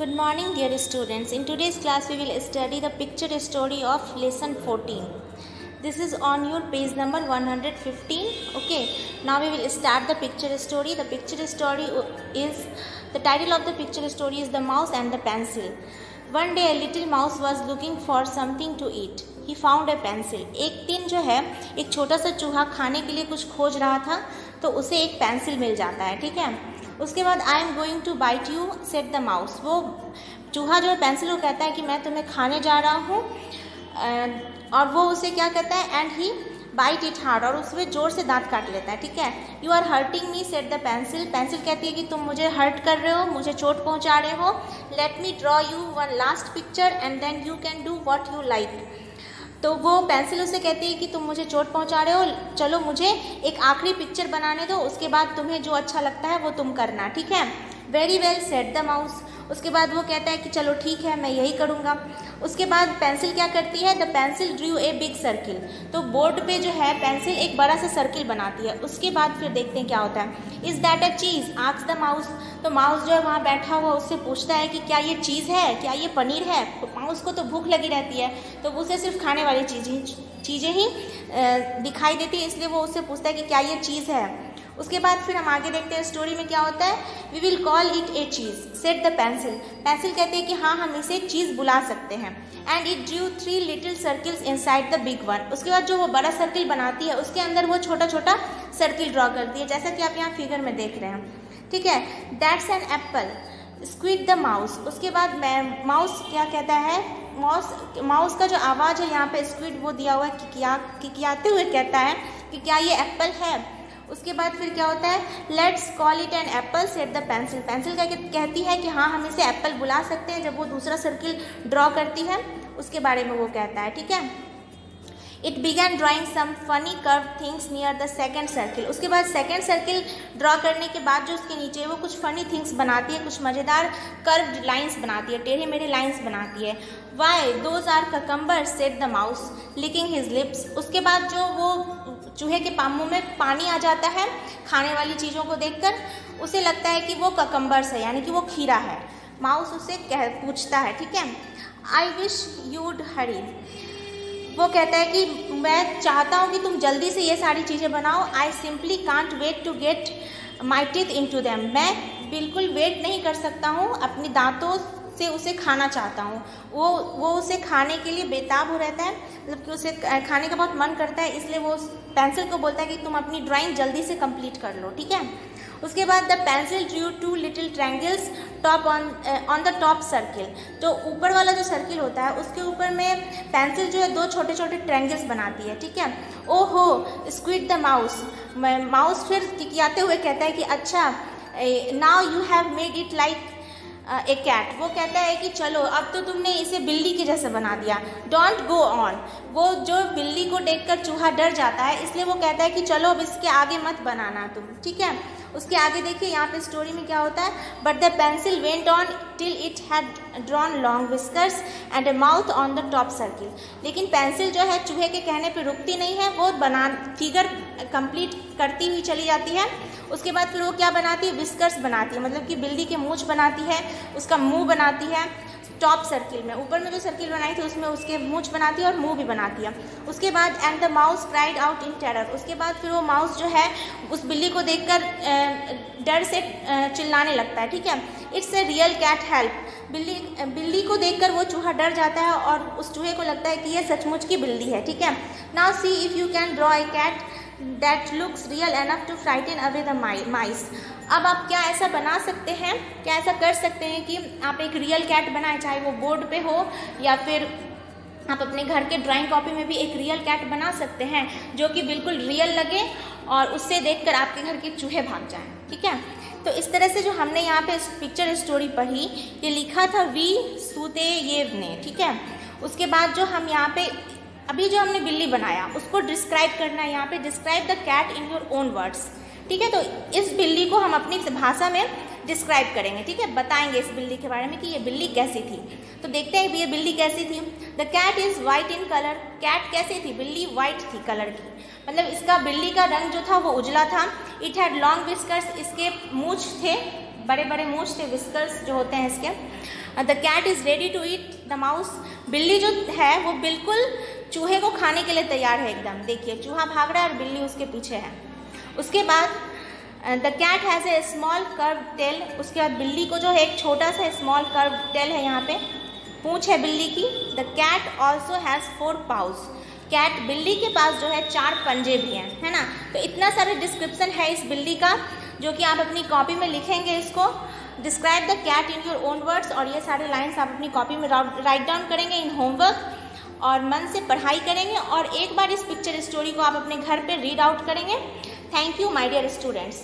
Good morning, dear students. In today's class, we will study the picture story of lesson 14. This is on your page number 115. Okay, now we will start the picture story. The picture story is, the title of the picture story is The Mouse and the Pencil. One day a little mouse was looking for something to eat. He found a pencil. एक दिन जो है एक छोटा सा चूहा खाने के लिए कुछ खोज रहा था, तो उसे एक पेंसिल मिल जाता है. ठीक है, उसके बाद I am going to bite you said the mouse. वो चूहा जो है पेंसिल को कहता है कि मैं तुम्हें खाने जा रहा हूँ, और वो उसे क्या कहता है, and he bite it hard, और उसमें जोर से दांत काट लेता है. ठीक है, you are hurting me said the pencil. Pencil कहती है कि तुम मुझे हर्ट कर रहे हो, मुझे चोट पहुँचा रहे हो. Let me draw you one last picture and then you can do what you like. तो वो पेंसिल उसे कहती है कि तुम मुझे चोट पहुंचा रहे हो, चलो मुझे एक आखिरी पिक्चर बनाने दो, उसके बाद तुम्हें जो अच्छा लगता है वो तुम करना. ठीक है, very well said the mouse. उसके बाद वो कहता है कि चलो ठीक है, मैं यही करूँगा. उसके बाद पेंसिल क्या करती है, the pencil Drew a big circle. तो बोर्ड पे जो है पेंसिल एक बड़ा सा सर्किल बनाती है. उसके बाद फिर देखते हैं क्या होता है. Is that a cheese asks the mouse. तो माउस जो है वहाँ बैठा हुआ उससे पूछता है कि क्या ये चीज़ है, क्या ये पनीर है. तो माउस को तो भूख लगी रहती है, तो उसे सिर्फ खाने वाली चीज़ें ही दिखाई देती है, इसलिए वो उससे पूछता है कि क्या ये चीज़ है. उसके बाद फिर हम आगे देखते हैं स्टोरी में क्या होता है. We will call it a cheese said the pencil. Pencil कहते हैं कि हाँ, हम इसे चीज़ बुला सकते हैं. And it Drew 3 little circles inside the big one. उसके बाद जो वो बड़ा सर्किल बनाती है उसके अंदर वो छोटा छोटा सर्किल ड्रॉ करती है, जैसा कि आप यहाँ फिगर में देख रहे हैं. ठीक है, that's an apple squid the mouse. उसके बाद माउस क्या कहता है, माउस का जो आवाज़ है यहाँ पे स्क्वीड वो दिया हुआ है, किकियाते हुए कहता है कि क्या ये एप्पल है. उसके बाद फिर क्या होता है, let's call it an apple said the pencil. Pencil कहती है कि हाँ, हम इसे एप्पल बुला सकते हैं. जब वो दूसरा सर्किल ड्रॉ करती है उसके बारे में वो कहता है. ठीक है, it began drawing some funny curve things near the second circle. उसके बाद सेकेंड सर्किल ड्रॉ करने के बाद जो उसके नीचे वो कुछ फनी थिंग्स बनाती है, कुछ मज़ेदार कर्व्ड लाइंस बनाती है, टेढ़े मेढ़े लाइंस बनाती है. Why those are cucumber said the mouse licking his lips. उसके बाद जो वो चूहे के मुंह में पानी आ जाता है खाने वाली चीज़ों को देखकर. उसे लगता है कि वो ककम्बर्स है, यानी कि वो खीरा है. माउस उससे पूछता है. ठीक है, आई विश यूड हरी. वो कहता है कि मैं चाहता हूँ कि तुम जल्दी से ये सारी चीज़ें बनाओ. I simply can't wait to get my teeth into them. मैं बिल्कुल वेट नहीं कर सकता हूँ, अपने दांतों से उसे खाना चाहता हूँ. वो उसे खाने के लिए बेताब हो रहता है, मतलब कि उसे खाने का बहुत मन करता है, इसलिए वो पेंसिल को बोलता है कि तुम अपनी ड्राइंग जल्दी से कंप्लीट कर लो. ठीक है, उसके बाद the pencil Drew 2 little triangles top on the top circle. तो ऊपर वाला जो सर्किल होता है उसके ऊपर में पेंसिल जो है 2 छोटे छोटे ट्रायंगल्स बनाती है. ठीक है, ओहो स्क्वीड द माउस. माउस फिर किकियाते हुए कहता है कि अच्छा, now you have made it like a cat. वो कहता है कि चलो अब तो तुमने इसे बिल्ली के जैसा बना दिया. Don't go on. वो जो बिल्ली को देखकर चूहा डर जाता है, इसलिए वो कहता है कि चलो अब इसके आगे मत बनाना तुम. ठीक है, उसके आगे देखिए यहाँ पे स्टोरी में क्या होता है. But the pencil went on till it had drawn long whiskers and A mouth on the top circle. लेकिन पेंसिल जो है चूहे के कहने पे रुकती नहीं है, वो फिगर कंप्लीट करती हुई चली जाती है. उसके बाद फिर वो क्या बनाती है, विस्कर्स बनाती है, मतलब कि बिल्ली के मूंछ बनाती है, उसका मुंह बनाती है टॉप सर्किल में. ऊपर में जो सर्किल बनाई थी उसमें उसके मूंछ बनाती है और मुंह भी बनाती है. उसके बाद and the mouse cried out in terror. उसके बाद फिर वो माउस जो है उस बिल्ली को देखकर डर से चिल्लाने लगता है. ठीक है, it's a real cat help. बिल्ली को देखकर वो चूहा डर जाता है और उस चूहे को लगता है कि ये सचमुच की बिल्ली है. ठीक है, now see if you can draw a cat that looks real enough to frighten away the mice. अब आप क्या ऐसा बना सकते हैं, क्या ऐसा कर सकते हैं कि आप एक रियल कैट बनाएं, चाहे वो बोर्ड पे हो या फिर आप अपने घर के ड्राइंग कॉपी में भी एक रियल कैट बना सकते हैं जो कि बिल्कुल रियल लगे और उससे देखकर आपके घर के चूहे भाग जाएं. ठीक है, तो इस तरह से जो हमने यहाँ पे पिक्चर स्टोरी पढ़ी, ये लिखा था वी सुतेयेव ने. ठीक है, उसके बाद जो हम यहाँ पे अभी जो हमने बिल्ली बनाया उसको डिस्क्राइब करना है. यहाँ पे describe the cat in your own words. ठीक है, तो इस बिल्ली को हम अपनी भाषा में डिस्क्राइब करेंगे. ठीक है, बताएंगे इस बिल्ली के बारे में कि ये बिल्ली कैसी थी. तो देखते हैं ये बिल्ली कैसी थी. The cat is white in colour. Cat कैसी थी, बिल्ली वाइट थी कलर की, मतलब इसका बिल्ली का रंग जो था वो उजला था. It had long whiskers. इसके मूंछ थे बड़े बड़े मूंछ थे, विस्कर्स जो होते हैं इसके। The cat is ready to eat the mouse. बिल्ली जो है वो बिल्कुल चूहे को खाने के लिए तैयार है एकदम। देखिए चूहा भाग रहा है और बिल्ली उसके पीछे है। उसके बाद the cat has a small curve tail. उसके बाद बिल्ली को जो है एक छोटा सा स्मॉल कर्व टेल है, यहाँ पे पूंछ है बिल्ली की। The cat also has 4 paws. Cat बिल्ली के पास जो है 4 पंजे भी हैं, है ना। तो इतना सारा डिस्क्रिप्शन है इस बिल्ली का जो कि आप अपनी कॉपी में लिखेंगे। इसको describe the cat in your own words, और ये सारे लाइन्स आप अपनी कॉपी में राइट डाउन करेंगे इन होमवर्क और मन से पढ़ाई करेंगे। और एक बार इस पिक्चर स्टोरी को आप अपने घर पे रीड आउट करेंगे। Thank you my dear students.